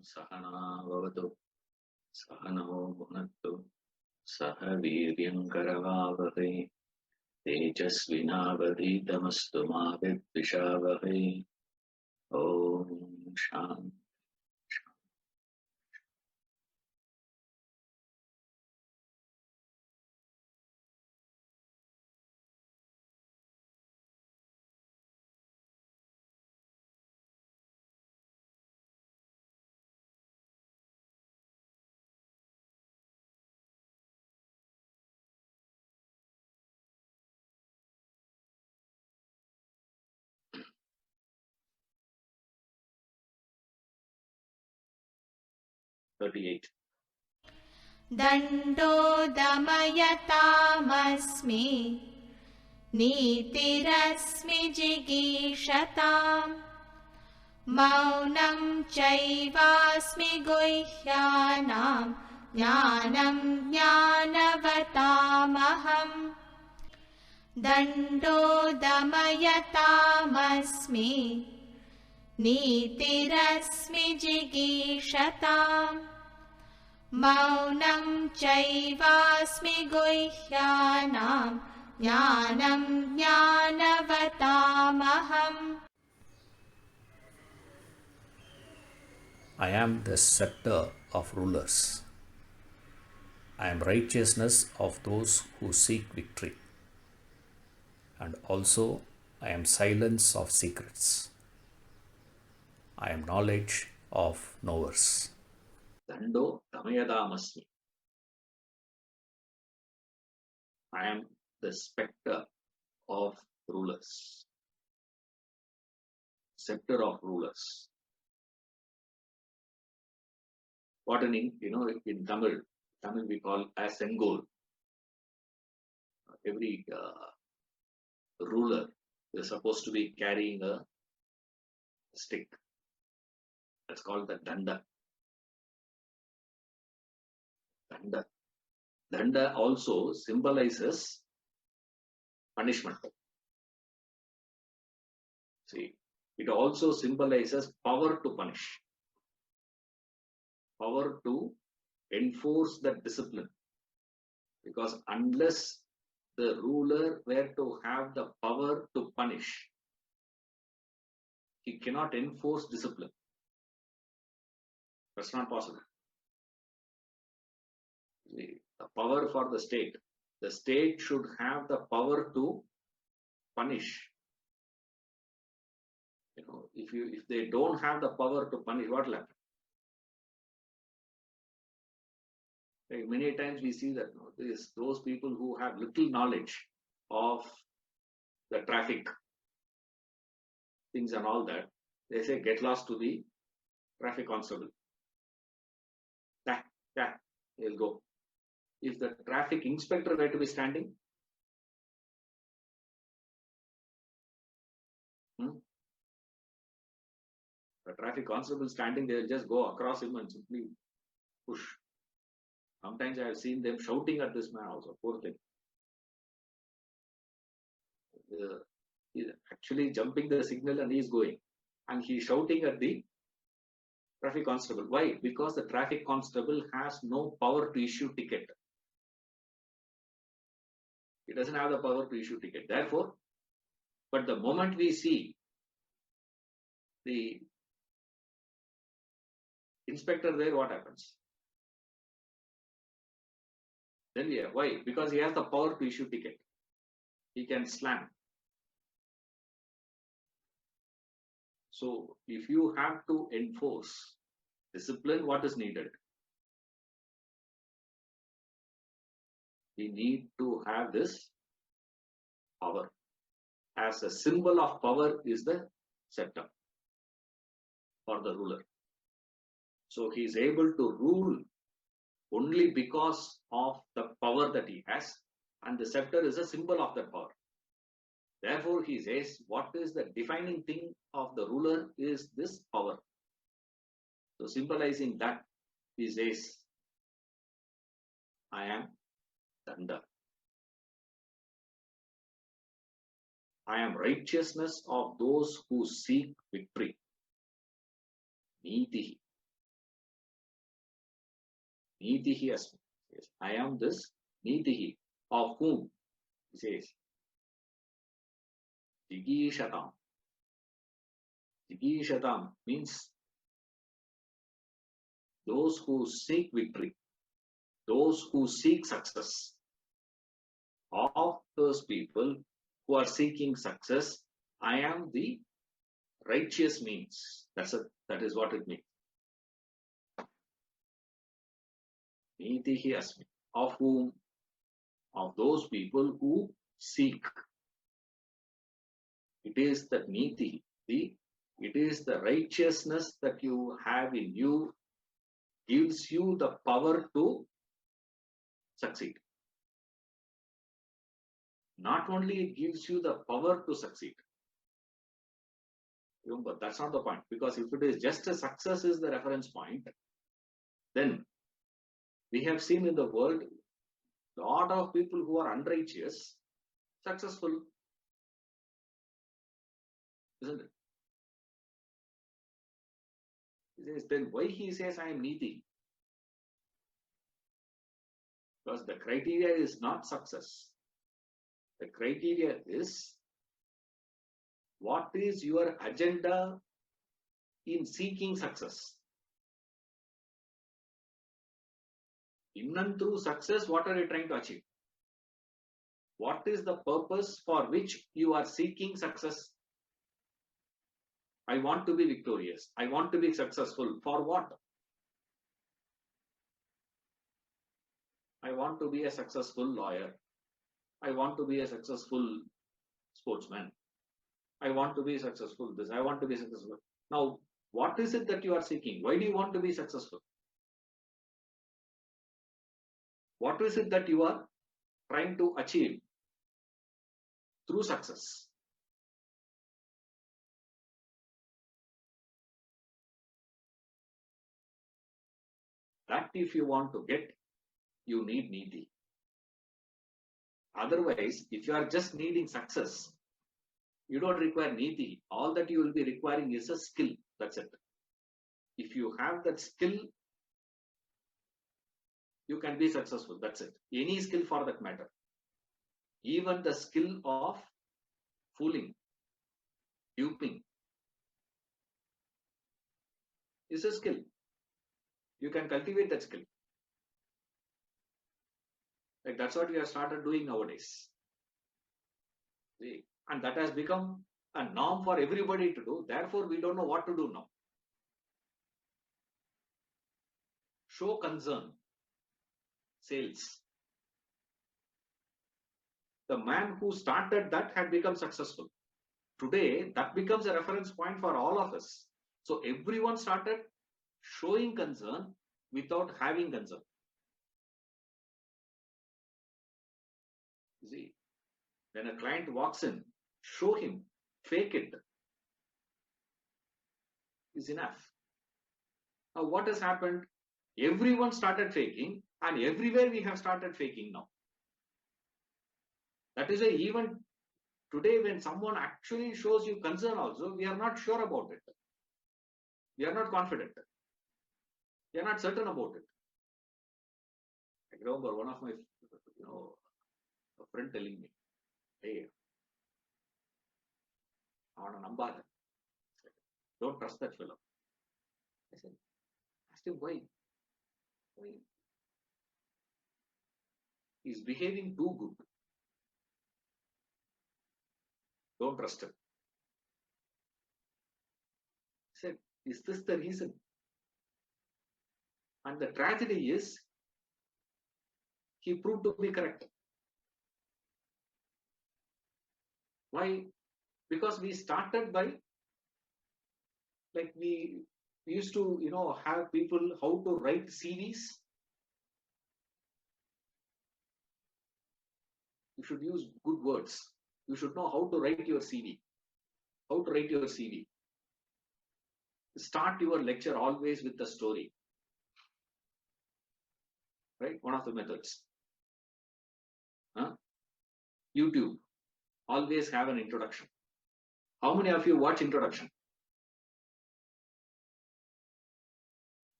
Sahana Vavatu Sahano Bhunattu Saha Viryankaravavahe Tejasvinavaditamastu ma Vidvishavahe. Om Shanti. 38. दण्डो दमयतामस्मि नीतिरस्मि जिगीषताम् मौनं चैवास्मि गुह्यानां ज्ञानं ज्ञानवतामहम् दण्डो दमयतामस्मि नीतिरस्मि जिगीषताम् मौनं चैवास्मि गुह्यानां ज्ञानं ज्ञानवतामहम्. I am the scepter of rulers. I am righteousness of those who seek victory. And also I am silence of secrets. I am knowledge of knowers. Dando Damayadamasmi. I am the specter of rulers. Scepter of rulers. What in Tamil we call as Sengol. Every ruler is supposed to be carrying a stick. That's called the danda. Danda. Danda also symbolizes punishment. See, it also symbolizes power to punish, power to enforce the discipline. Because unless the ruler were to have the power to punish, he cannot enforce discipline. That's not possible. The power for the state should have the power to punish. If they don't have the power to punish, what will happen? Like many times we see that those people who have little knowledge of the traffic things and all that, they say get lost to the traffic constable. He'll go. If the traffic inspector were to be standing, the traffic constable standing, they will just go across him and simply push. Sometimes I have seen them shouting at this man also, poor thing. He's actually jumping the signal and he's going. And he's shouting at the traffic constable. Why? Because the traffic constable has no power to issue ticket. He doesn't have the power to issue ticket. Therefore, but the moment we see the inspector there, what happens? Then why? Because he has the power to issue ticket. He can slam. So if you have to enforce discipline, what is needed? We need to have this power. As a symbol of power is the scepter for the ruler. So he is able to rule only because of the power that he has, and the scepter is a symbol of that power. Therefore, he says, what is the defining thing of the ruler is this power. So symbolizing that, he says, I am Danda. I am righteousness of those who seek victory. Niti. Nitihi asmi. Yes, I am this Nitihi. Of whom? He says, Jigishatam. Jigishatam means those who seek victory, those who seek success. Of those people who are seeking success, I am the righteous means. That is what it means. Nitihi asmi. Of whom? Of those people who seek. It is the niti, it is the righteousness that you have in you, gives you the power to succeed. Not only it gives you the power to succeed. Remember, that's not the point. Because if it is just a success is the reference point, then we have seen in the world a lot of people who are unrighteous, successful. Isn't it? He says, then why he says I am niti? Because the criteria is not success. The criteria is what is your agenda in seeking success. In and through success, what are you trying to achieve? What is the purpose for which you are seeking success? I want to be victorious. I want to be successful. For what? I want to be a successful lawyer. I want to be a successful sportsman. I want to be successful this. I want to be successful. Now, what is it that you are seeking? Why do you want to be successful? What is it that you are trying to achieve through success? That if you want to get, you need niti. Otherwise, if you are just needing success, you don't require niti. All that you will be requiring is a skill. That's it. If you have that skill, you can be successful. That's it. Any skill for that matter. Even the skill of fooling, duping, is a skill. You can cultivate that skill. Like that's what we have started doing nowadays. See? And that has become a norm for everybody to do. Therefore, we don't know what to do now. Show concern. Sales. The man who started that had become successful. Today, that becomes a reference point for all of us. So everyone started showing concern without having concern. See, when a client walks in, show him, fake it, is enough. Now, what has happened? Everyone started faking, and everywhere we have started faking now. That is why even today, when someone actually shows you concern also, we are not sure about it. We are not confident. We are not certain about it. I remember one of my, a friend telling me, hey, avana nambada. Don't trust that fellow. I said, asked him why. Why? He's behaving too good. Don't trust him. I said, is this the reason? And the tragedy is, he proved to be correct. Why? Because we started by, like we used to, have people how to write CVs. You should use good words. You should know how to write your CV. How to write your CV. Start your lecture always with a story. Right? One of the methods. YouTube. Always have an introduction. How many of you watch introduction?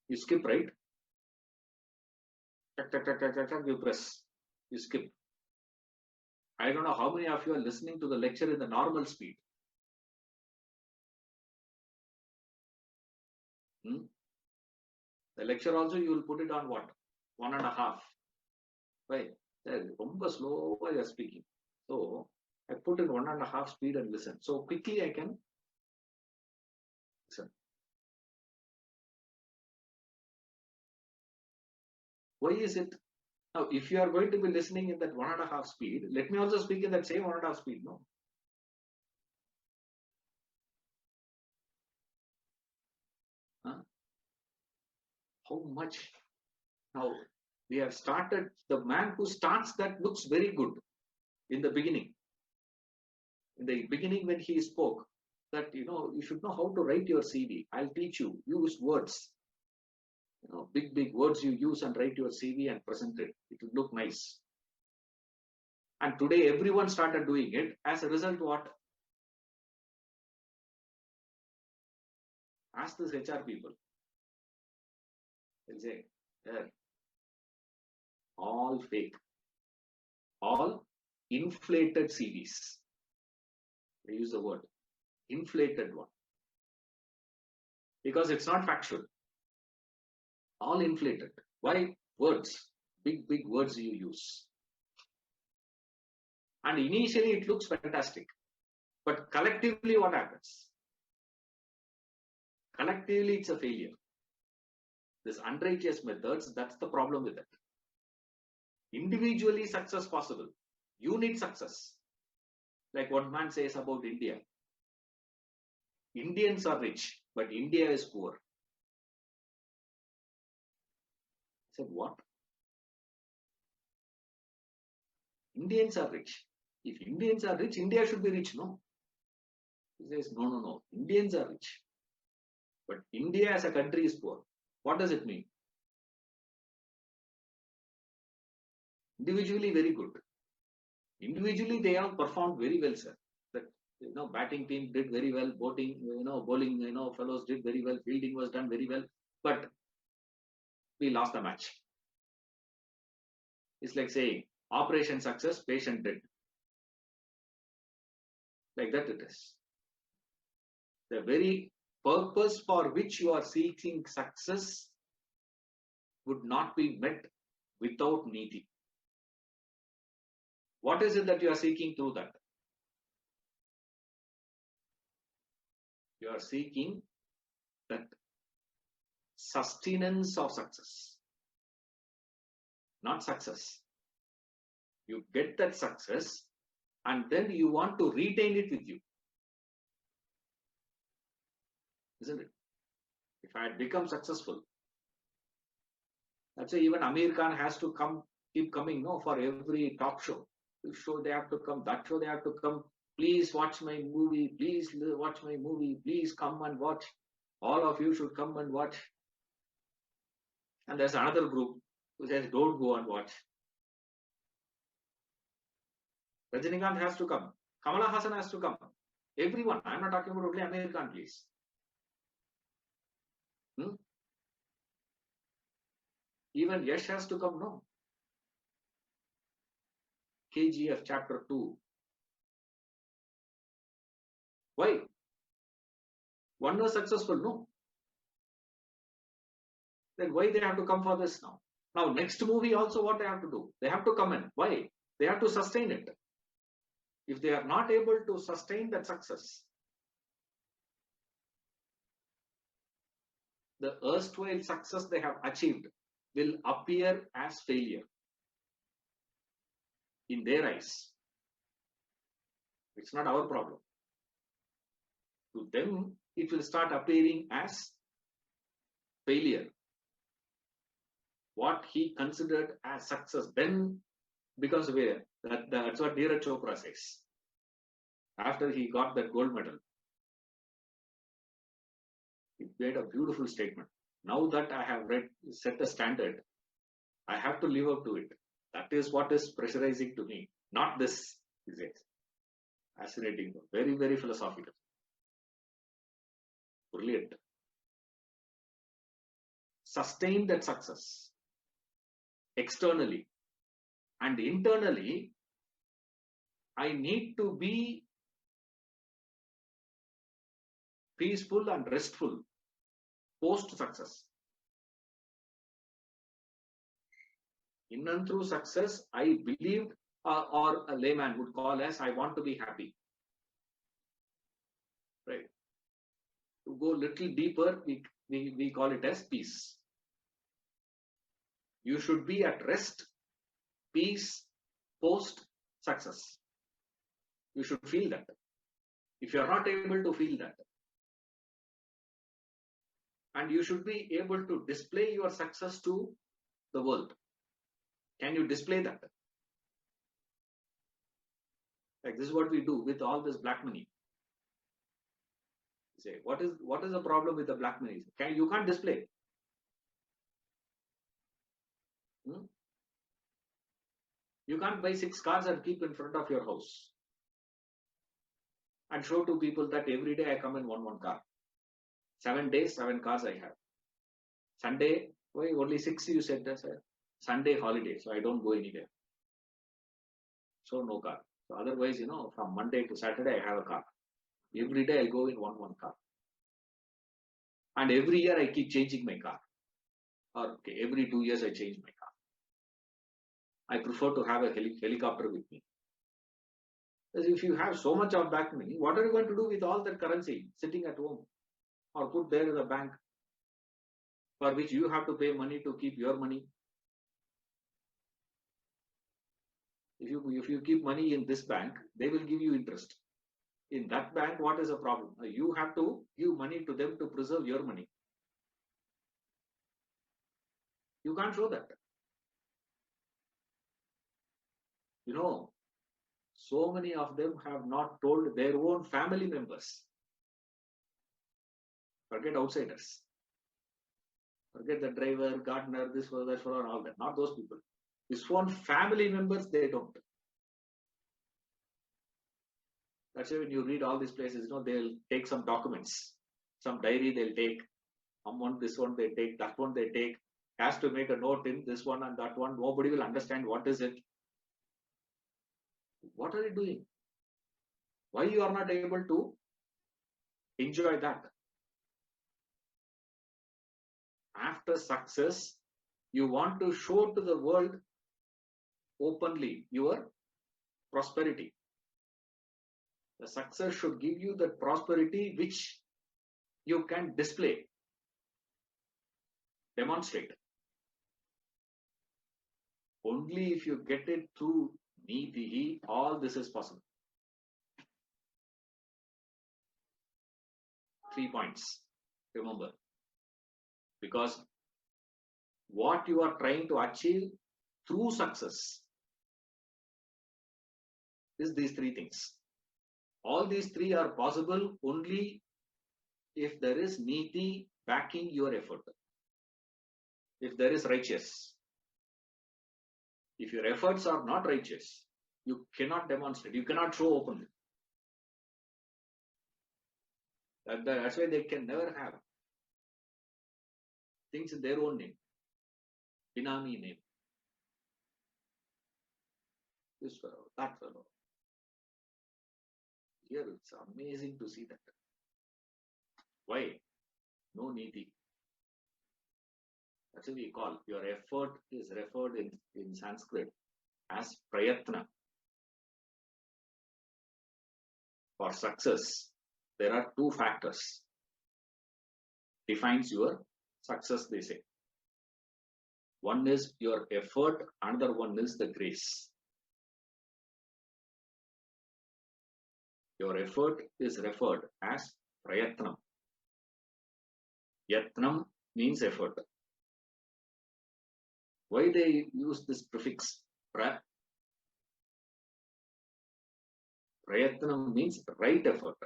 You skip, right? You press, you skip. I don't know how many of you are listening to the lecture in the normal speed. The lecture also you will put it on what? 1.5. Why? ரொம்ப slow you are speaking. So I put in 1.5 speed and listen. So quickly I can listen. Why is it? Now, if you are going to be listening in that 1.5 speed, let me also speak in that same 1.5 speed. No. Huh? How much? Now, we have started, the man who starts that looks very good in the beginning. In the beginning, when he spoke, that you should know how to write your CV. I'll teach you. Use words. Big words you use and write your CV and present it. It will look nice. And today, everyone started doing it. As a result, what? Ask this HR people. They'll say, yeah, all fake, all inflated CVs. They use the word inflated one because it's not factual. All inflated. Why? Words, big words you use. And initially it looks fantastic, but collectively what happens? Collectively it's a failure. This unrighteous methods, that's the problem with it. Individually success possible. You need success. Like what man says about India. Indians are rich, but India is poor. I said, what? Indians are rich. If Indians are rich, India should be rich, no? He says, no. Indians are rich. But India as a country is poor. What does it mean? Individually very good. Individually they have performed very well, sir. That batting team did very well, bowling fellows did very well, fielding was done very well, but we lost the match. It's like saying operation success, patient dead. Like that it is. The very purpose for which you are seeking success would not be met without niti. What is it that you are seeking through that? You are seeking that sustenance of success, not success. You get that success and then you want to retain it with you. Isn't it? If I had become successful, that's why even Amir Khan has to keep coming, for every talk show. This show they have to come, that show they have to come. Please watch my movie. Please watch my movie. Please come and watch. All of you should come and watch. And there's another group who says, don't go and watch. Rajinikanth has to come. Kamala Hassan has to come. Everyone. I'm not talking about only Amir Khan, please. Even Yash has to come, no? KGF chapter 2. Why? One was successful, no? Then why they have to come for this now? Now, next movie also what they have to do? They have to come in. Why? They have to sustain it. If they are not able to sustain that success, the erstwhile success they have achieved will appear as failure in their eyes. It's not our problem. To them, it will start appearing as failure. What he considered as success then becomes aware. That's what Neeraj Chopra says. After he got that gold medal, he made a beautiful statement. Now that I have set a standard, I have to live up to it. That is what is pressurizing to me, not this, he says. Fascinating, very, very philosophical. Brilliant. Sustain that success. externally. And internally, I need to be peaceful and restful post success. In and through success, I believed, or a layman would call as, I want to be happy. Right? To go little deeper, we call it as peace. You should be at rest, peace, post success. You should feel that. If you are not able to feel that, and you should be able to display your success to the world. Can you display that? Like this is what we do with all this black money. You say, what is the problem with the black money? You can't display. You can't buy 6 cars and keep in front of your house and show to people that every day I come in one car. 7 days, 7 cars I have. Sunday, why only 6 you said, sir? Sunday holiday, so I don't go anywhere. So no car. So otherwise, from Monday to Saturday I have a car. Every day I go in one car. And every year I keep changing my car. Or every 2 years I change my car. I prefer to have a helicopter with me. Because if you have so much of black money, what are you going to do with all that currency sitting at home? Or put there in the bank, for which you have to pay money to keep your money. If you keep money in this bank, they will give you interest. In that bank, what is the problem? You have to give money to them to preserve your money. You can't show that. So many of them have not told their own family members. Forget outsiders. Forget the driver, gardener, this one, that one, and all that. Not those people. His own family members, they don't. That's why when you read all these places, they'll take some documents, some diary they'll take. This one they take, that one they take. Has to make a note in this one and that one. Nobody will understand what is it. What are you doing? Why you are not able to enjoy that? After success, you want to show to the world openly your prosperity. The success should give you the prosperity which you can display, demonstrate. Only if you get it through niti, all this is possible. 3 points, remember. Because what you are trying to achieve through success is these 3 things. All these 3 are possible only if there is niti backing your effort. If there is righteous. If your efforts are not righteous, you cannot demonstrate, you cannot show openly. That's why they can never have things in their own name. Binami name. This fellow, that fellow. Here it's amazing to see that. Why? No niti. That's what we call. Your effort is referred in Sanskrit as prayatna. For success, there are 2 factors. Defines your success, they say. One is your effort, another one is the grace. Your effort is referred as prayatnam. Yatnam means effort. Why they use this prefix pra? Prayatnam means right effort.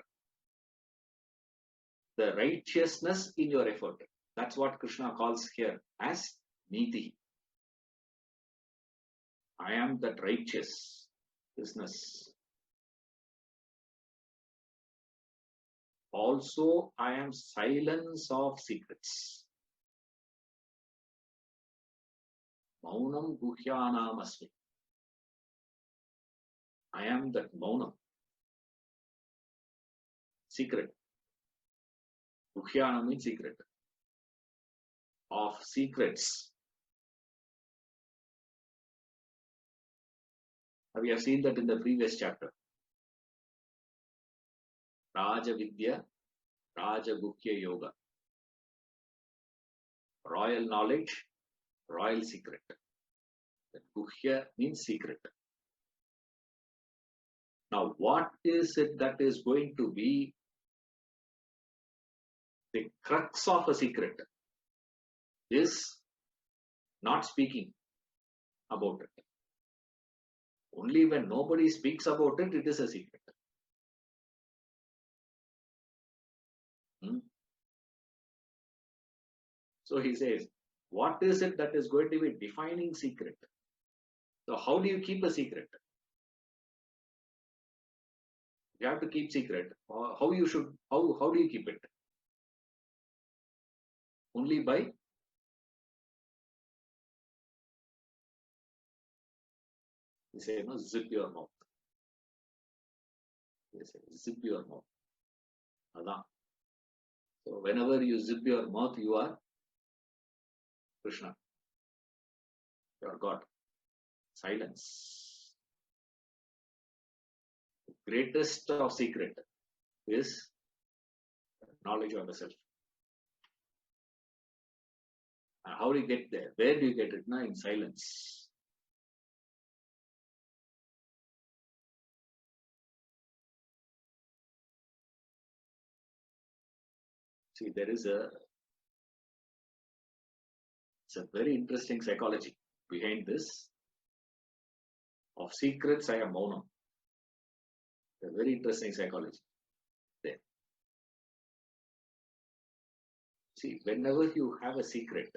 The righteousness in your effort. That's what Krishna calls here as niti. I am that righteousness. Also, I am silence of secrets. Maunam guhyanam asmi. I am that maunam. Secret. Guhyanam means secret. Of secrets. We have seen that in the previous chapter. Raja Vidya, Raja Guhya Yoga. Royal knowledge, royal secret. That Guhya means secret. Now, what is it that is going to be the crux of a secret? Is not speaking about it. Only when nobody speaks about it, it is a secret. So he says, what is it that is going to be defining secret? So how do you keep a secret? You have to keep secret. How do you keep it? Only by you say, no, zip your mouth. You say, zip your mouth. Adha. So whenever you zip your mouth, you are Krishna. You are God. Silence. The greatest of secret is knowledge of the self. And how do you get there? Where do you get it? Now in silence. See, it's a very interesting psychology behind this. Of secrets, I am maunam. A very interesting psychology there. See, whenever you have a secret,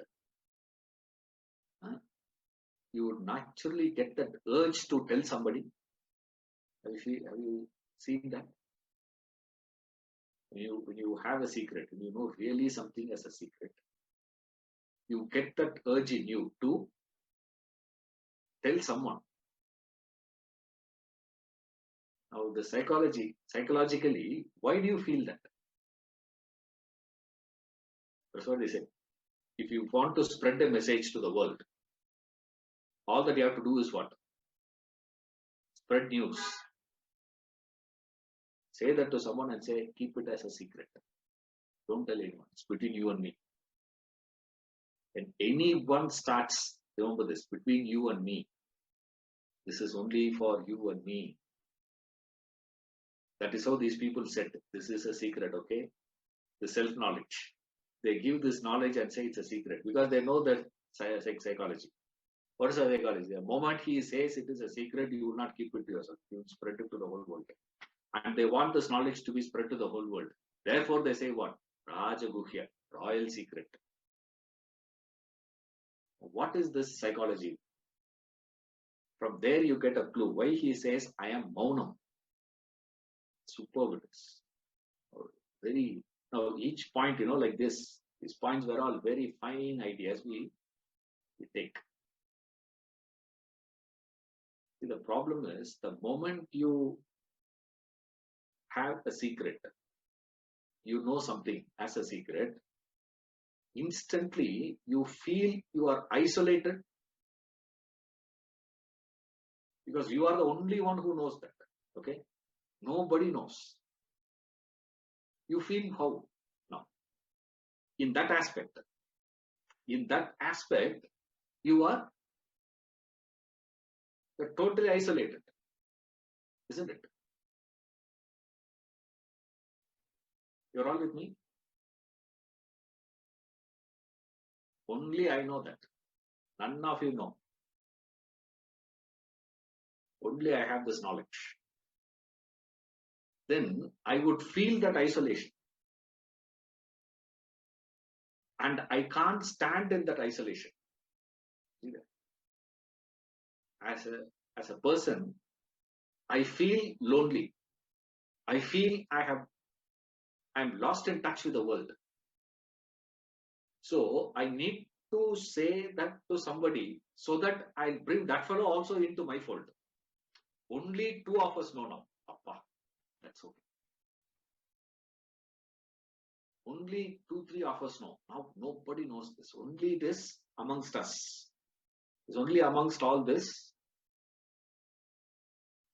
you would naturally get that urge to tell somebody. Have you seen that? When you have a secret, when you know really something as a secret, you get that urge in you to tell someone. Now, the psychologically, why do you feel that? That's what they say. If you want to spread a message to the world, all that you have to do is what? Spread news. Say that to someone and say, keep it as a secret. Don't tell anyone. It's between you and me. When anyone starts, remember this, between you and me. This is only for you and me. That is how these people said, this is a secret, okay? The self-knowledge. They give this knowledge and say it's a secret because they know that psychology. What is a psychology? The moment he says it is a secret, you will not keep it to yourself. You will spread it to the whole world. And they want this knowledge to be spread to the whole world. Therefore, they say what? Raja Guhya, royal secret. What is this psychology? From there you get a clue. Why he says, I am maunam. Superb it is. Very, now each point, like this, these points were all very fine ideas we take. See, the problem is the moment you have a secret, you know something as a secret, instantly you feel you are isolated because you are the only one who knows that. Okay? Nobody knows. You feel how? Now, in that aspect, you are totally isolated, isn't it? You're all with me? Only I know that. None of you know. Only I have this knowledge. Then I would feel that isolation. And I can't stand in that isolation. As a person, I feel lonely. I feel I'm lost in touch with the world. So I need to say that to somebody so that I'll bring that fellow also into my fold. Only two of us know now. Appa, that's okay. Only 2-3 of us know. Now nobody knows this. Only this amongst us. It's only amongst all this.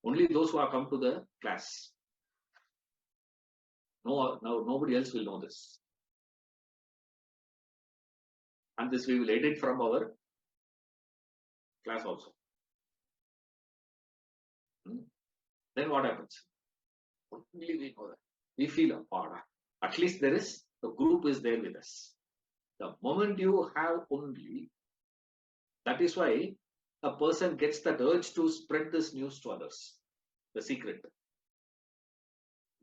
Only those who have come to the class. No, nobody else will know this. And this we will edit from our class also. Then what happens? Only we know that. We feel at least there is, the group is there with us. The moment you have only, that is why a person gets that urge to spread this news to others. The secret.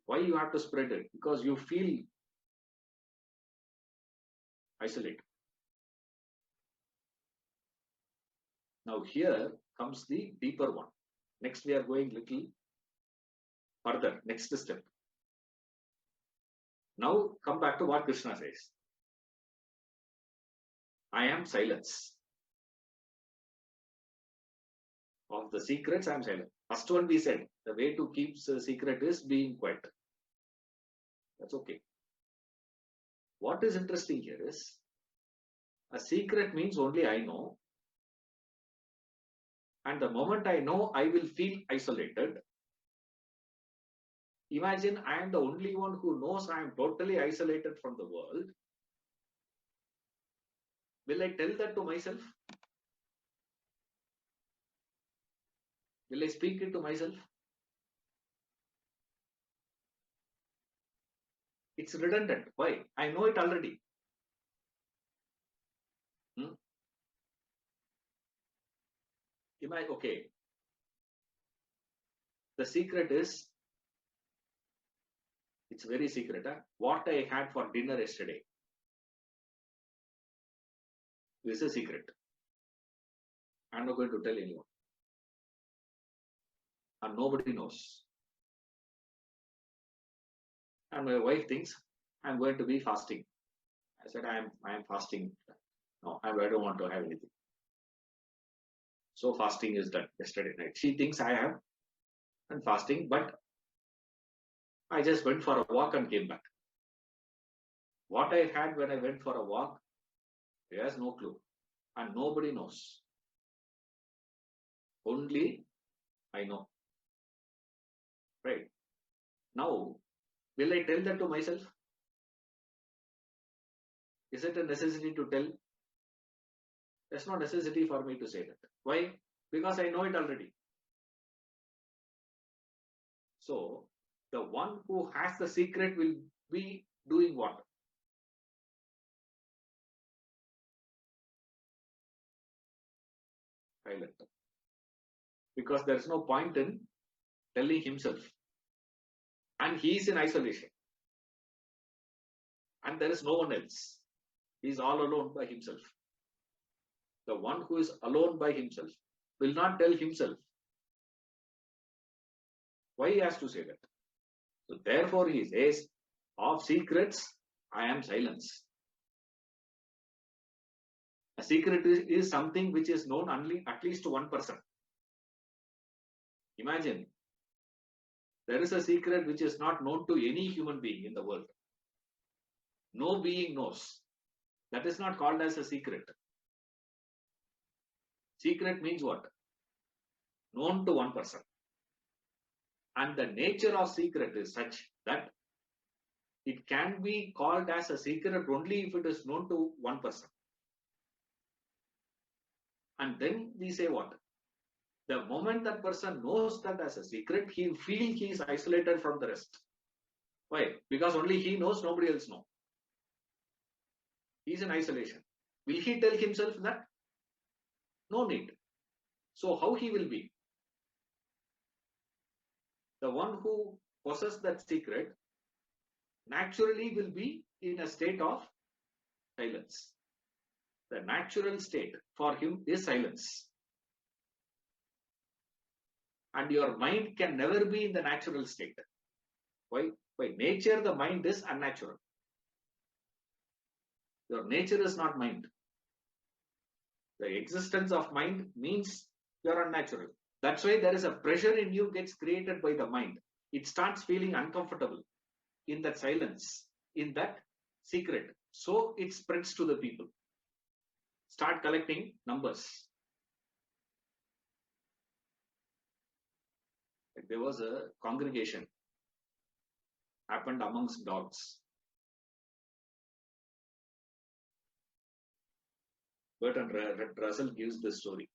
Why you have to spread it? Because you feel isolated. Now here comes the deeper one. Next we are going little further. Next step. Now come back to what Krishna says. I am silence. Of the secrets, I am silent. First one we said, the way to keep the secret is being quiet. That's okay. What is interesting here is, a secret means only I know. And the moment I know, I will feel isolated. Imagine I am the only one who knows I am totally isolated from the world. Will I tell that to myself? Will I speak it to myself? It's redundant. Why? I know it already. Okay. The secret is, it's very secret. What I had for dinner yesterday. This is a secret. I'm not going to tell anyone. And nobody knows. And my wife thinks I'm going to be fasting. I said, I am fasting. No, I don't want to have anything. So fasting is done yesterday night. She thinks I have and fasting, but I just went for a walk and came back. What I had when I went for a walk, she has no clue. And nobody knows. Only I know. Right. Now, will I tell that to myself? Is it a necessity to tell? There's no necessity for me to say that. Why? Because I know it already. So, the one who has the secret will be doing what? Silent. Because there's no point in telling himself. And he is in isolation. And there is no one else. He is all alone by himself. The one who is alone by himself will not tell himself. Why he has to say that? So therefore he says, of secrets, I am silence. A secret is something which is known only at least to one person. Imagine, there is a secret which is not known to any human being in the world. No being knows. That is not called as a secret. Secret means what? Known to one person. And the nature of secret is such that it can be called as a secret only if it is known to one person. And then we say what? The moment that person knows that as a secret, he feels he is isolated from the rest. Why? Because only he knows, nobody else knows. He is in isolation. Will he tell himself that? No need. So how he will be? The one who possesses that secret naturally will be in a state of silence. The natural state for him is silence. And your mind can never be in the natural state. Why? By nature, the mind is unnatural. Your nature is not mind. The existence of mind means you are unnatural. That's why there is a pressure in you gets created by the mind. It starts feeling uncomfortable in that silence, in that secret. So it spreads to the people. Start collecting numbers. There was a congregation happened amongst dogs. Bertrand Russell gives the story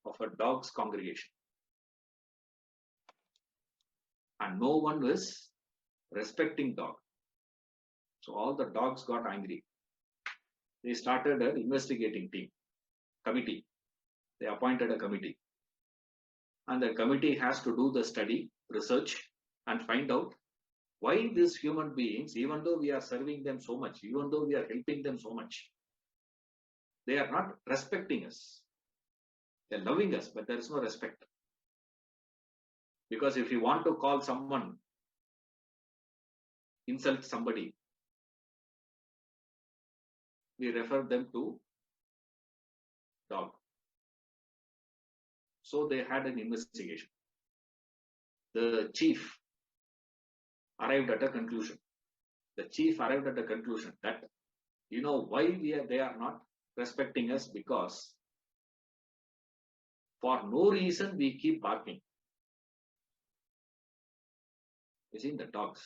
of a dog's congregation. And no one was respecting dog. So all the dogs got angry. They started an investigating team, committee. They appointed a committee. And the committee has to do the study, research, and find out why these human beings, even though we are serving them so much, even though we are helping them so much, they are not respecting us. They are loving us, but there is no respect. Because if you want to call someone, insult somebody, we refer them to dog. So they had an investigation. The chief arrived at a conclusion. The chief arrived at a conclusion that, you know, why they are not respecting us, because for no reason we keep barking. You see, the dogs.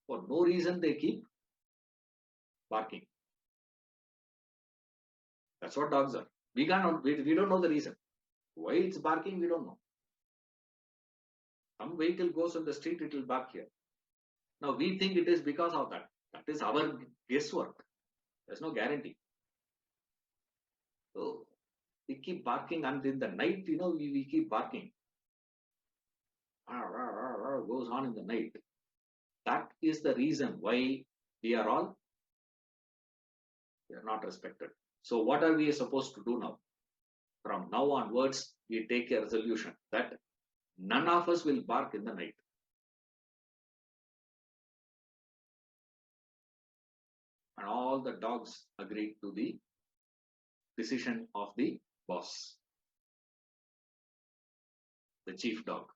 For no reason they keep barking. That's what dogs are. We don't know the reason. Why it's barking, we don't know. Some vehicle goes on the street, it will bark here. Now we think it is because of that. That is our guesswork. There's no guarantee. So we keep barking, and in the night, you know, we keep barking. Goes on in the night. That is the reason why we are not respected. So what are we supposed to do now? From now onwards, we take a resolution that none of us will bark in the night. And all the dogs agreed to the decision of the boss, the chief dog.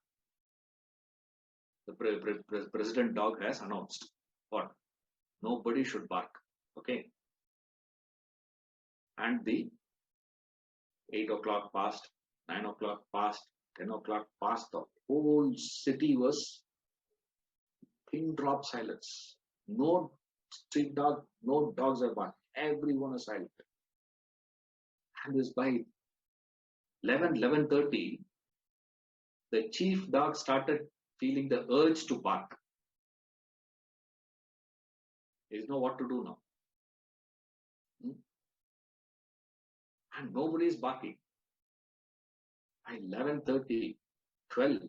The president dog has announced what? Nobody should bark. Okay. And the 8 o'clock passed, 9 o'clock passed, 10 o'clock passed. The whole city was pin drop silence. No street dog, no dogs are barking. Everyone is silent. And this by 11:30, the chief dog started feeling the urge to bark. He doesn't know what to do now. And nobody is barking. By 11:30, 12,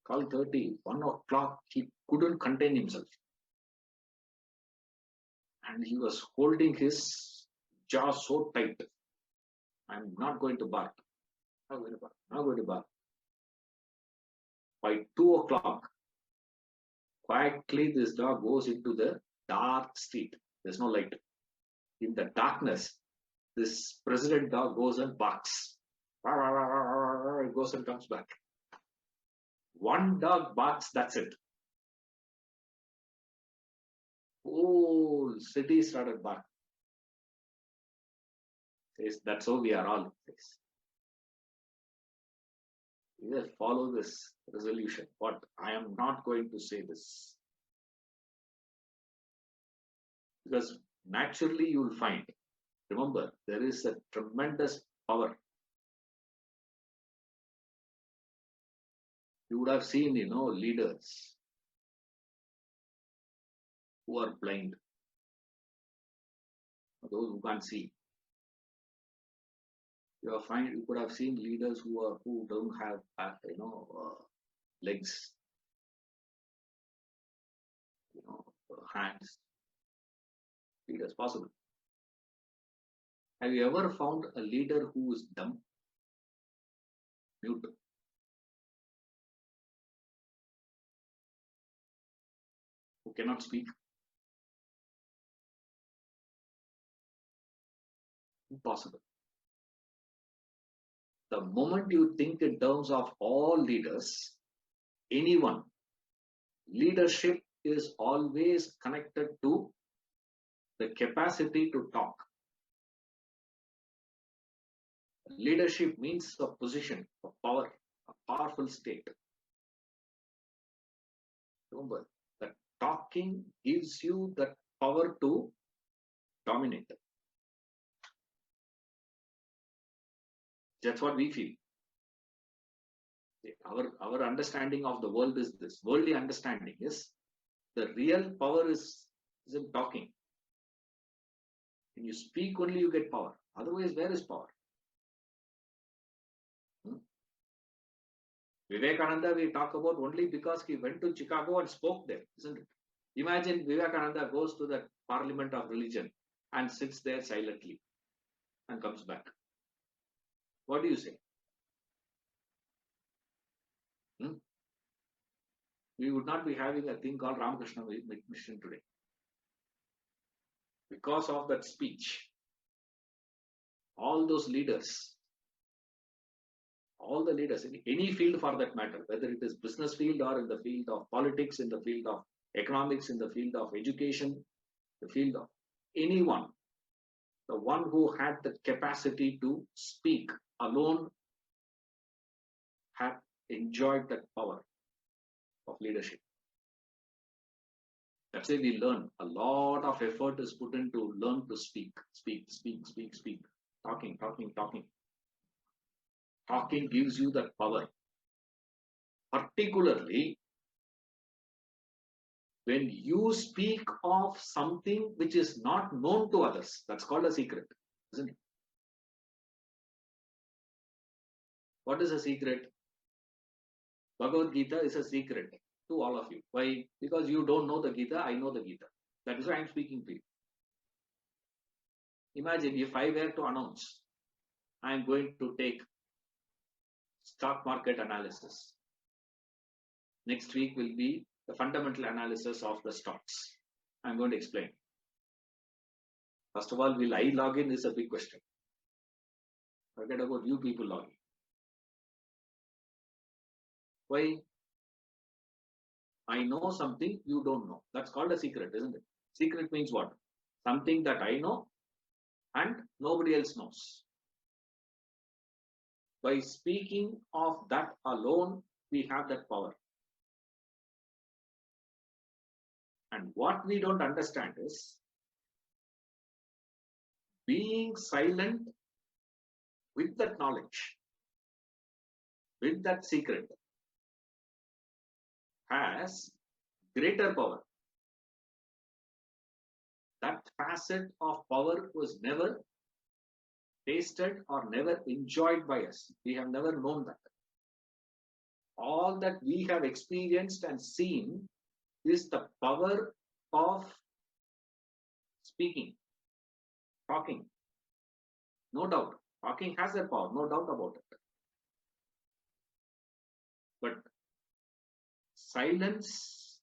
12:30, 1 o'clock, he couldn't contain himself. And he was holding his jaw so tight. I'm not going to bark. Not going to bark. Not going to bark. By 2 o'clock, quietly this dog goes into the dark street. There's no light. In the darkness, this president dog goes and barks. It goes and comes back. One dog barks, that's it. Whole city started barking. Says, that's how we are all. Says. You just follow this resolution. What? I am not going to say this. Because naturally you will find, remember, there is a tremendous power. You would have seen, you know, leaders who are blind, those who can't see. You could have seen leaders who don't have, legs, hands. Leaders possible. Have you ever found a leader who is dumb, mute? Who cannot speak? Impossible. The moment you think in terms of all leaders, anyone, leadership is always connected to the capacity to talk. Leadership means a position of power, a powerful state. Remember that talking gives you the power to dominate. That's what we feel. Our understanding of the world is this. Worldly understanding is the real power is in talking. When you speak only, you get power. Otherwise, where is power? Vivekananda, we talk about only because he went to Chicago and spoke there, isn't it? Imagine Vivekananda goes to the Parliament of Religion and sits there silently and comes back. What do you say? We would not be having a thing called Ramakrishna Mission today. Because of that speech, all those leaders, all the leaders in any field for that matter, whether it is business field or in the field of politics, in the field of economics, in the field of education, the field of anyone, the one who had the capacity to speak alone had enjoyed that power of leadership. That's why we learn. A lot of effort is put in to learn to speak. Talking. Talking gives you that power. Particularly when you speak of something which is not known to others. That's called a secret, isn't it? What is a secret? Bhagavadgita is a secret to all of you. Why? Because you don't know the Gita, I know the Gita. That is why I am speaking to you. Imagine if I were to announce, I am going to take stock market analysis. Next week will be the fundamental analysis of the stocks. I am going to explain. First of all, will I log in is a big question. Forget about you people logging. Why? I know something you don't know. That's called a secret, isn't it? Secret means what? Something that I know and nobody else knows. By speaking of that alone, we have that power. And what we don't understand is being silent with that knowledge, with that secret, has greater power. That facet of power was never tasted or never enjoyed by us. We have never known that. All that we have experienced and seen is the power of speaking, talking. No doubt. Talking has that power, no doubt about it. But silence,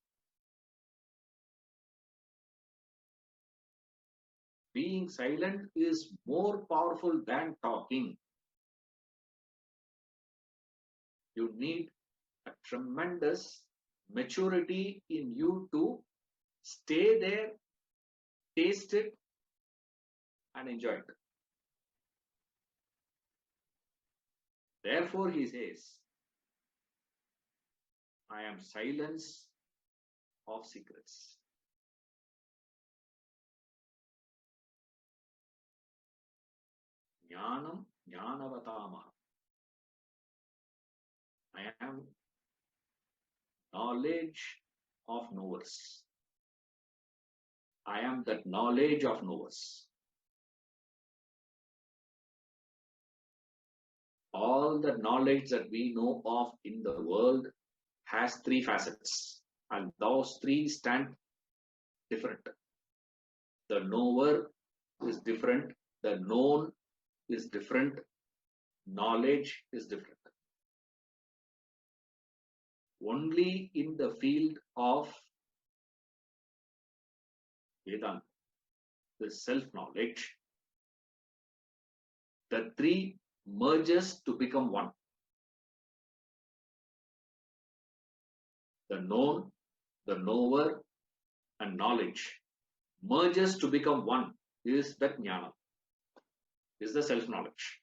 being silent is more powerful than talking. You need a tremendous maturity in you to stay there, taste it, and enjoy it. Therefore, he says, I am silence of secrets. Jnanam Jnanavatamaha. I am knowledge of knowers. I am that knowledge of knowers. All the knowledge that we know of in the world has three facets, and those three stand different. The knower is different, the known is different, knowledge is different. Only in the field of Vedanta, the self-knowledge, The three merges to become one. The known, the knower, and knowledge merges to become one is that jnana, is the self-knowledge.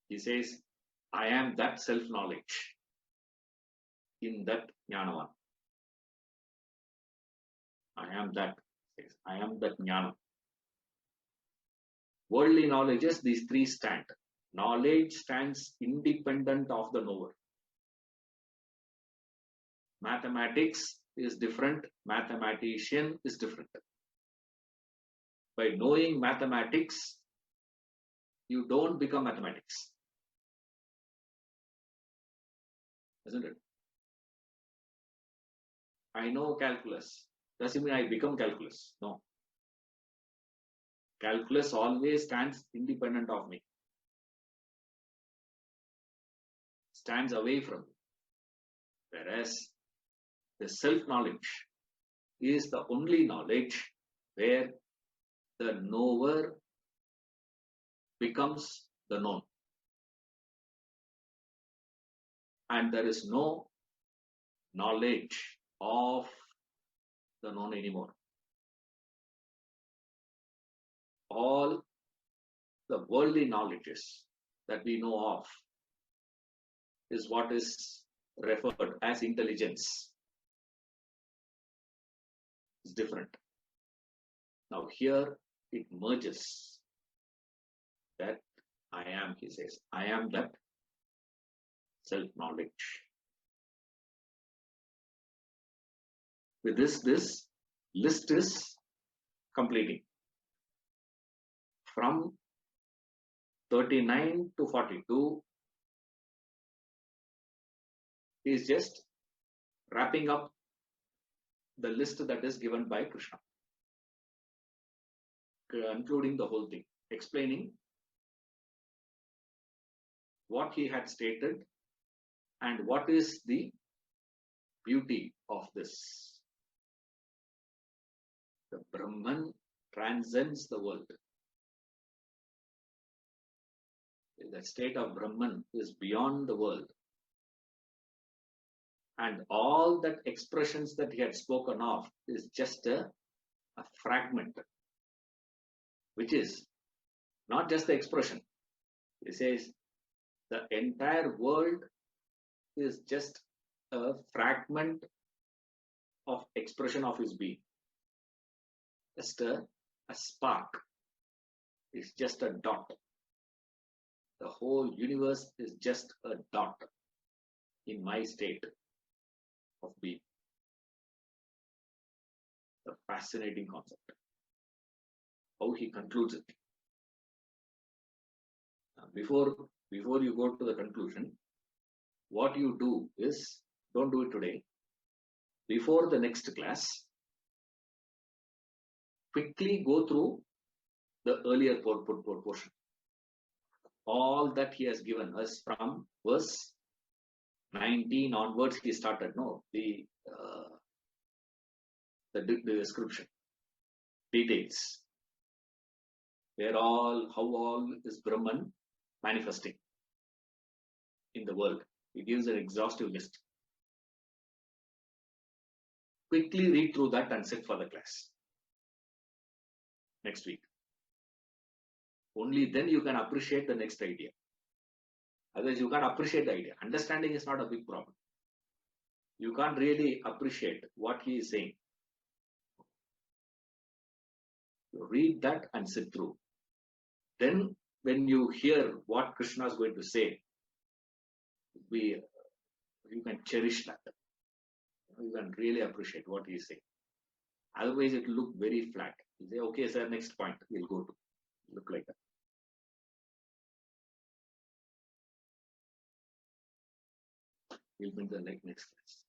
He says, I am that self-knowledge in that jnanavan. I am that. I am that jnana. Worldly knowledges, these three stand. Knowledge stands independent of the knower. Mathematics is different. Mathematician is different. By knowing mathematics, you don't become mathematics. Isn't it? I know calculus. Doesn't mean I become calculus. No. Calculus always stands independent of me. Stands away from me. Whereas the self-knowledge is the only knowledge where the knower becomes the known. And there is no knowledge of the known anymore. All the worldly knowledges that we know of is what is referred as intelligence. It's different. Now here it merges. That I am, he says, I am that self-knowledge. With this list is completing. From 39 to 42 is just wrapping up the list that is given by Krishna, concluding the whole thing, explaining what he had stated and what is the beauty of this. The Brahman transcends the world. The state of Brahman is beyond the world. And all that expressions that he had spoken of is just a fragment, which is not just the expression. He says the entire world is just a fragment of expression of his being. Just a spark. It's just a dot. The whole universe is just a dot in my state of being. The fascinating concept. How he concludes it. Now, before you go to the conclusion, what you do is, don't do it today. Before the next class, quickly go through the earlier portion. All that he has given us from verse 19 onwards, he started, the description, details, how all is Brahman manifesting in the world. He gives an exhaustive list. Quickly read through that and sit for the class next week. Only then you can appreciate the next idea. Otherwise, you can't appreciate the idea. Understanding is not a big problem. You can't really appreciate what he is saying. You read that and sit through. Then, when you hear what Krishna is going to say, you can cherish that. You can really appreciate what he is saying. Otherwise, it will look very flat. You say, okay, sir, next point we'll go to. Look like that. We'll meet the next class.